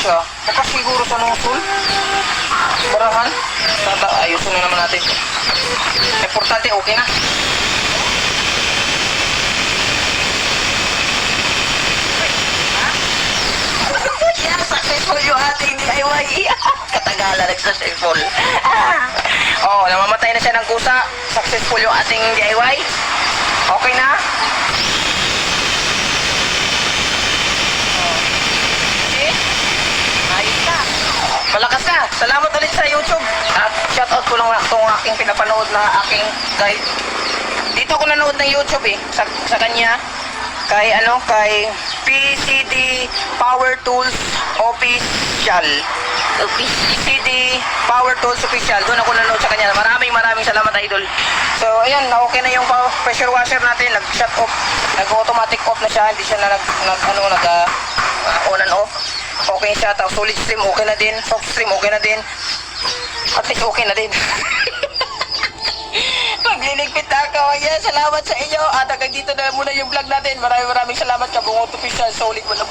siya. Baka siguro sa nozzle. Barahan. Ayusin na naman natin. Importante, okay na. Yeah, successful yung ating DIY. Katagalan, successful. Oh, namamatay na siya ng kusa. Successful yung ating DIY. Okay na? Okay? Ayos na. Malakas na. Salamat ulit sa YouTube. At shoutout ko lang itong aking pinapanood na aking guide. Dito ako nanood ng YouTube sa kanya. Kay PCD Power Tools Official. PCD Power Tools Official. Doon ako nanood sa kanya. Maraming salamat, idol. So, ayan, okay na yung pressure washer natin. Nag-shut off. Nag-automatic off na siya. Hindi siya na on and off. Okay siya. Tapos solid stream, okay na din. Soft stream, okay na din. At least okay na din. Magliligpit na ako. Ayan, salamat sa inyo. At hanggang dito na muna yung vlog natin. Maraming salamat. Kabungot Official. Solid mo na.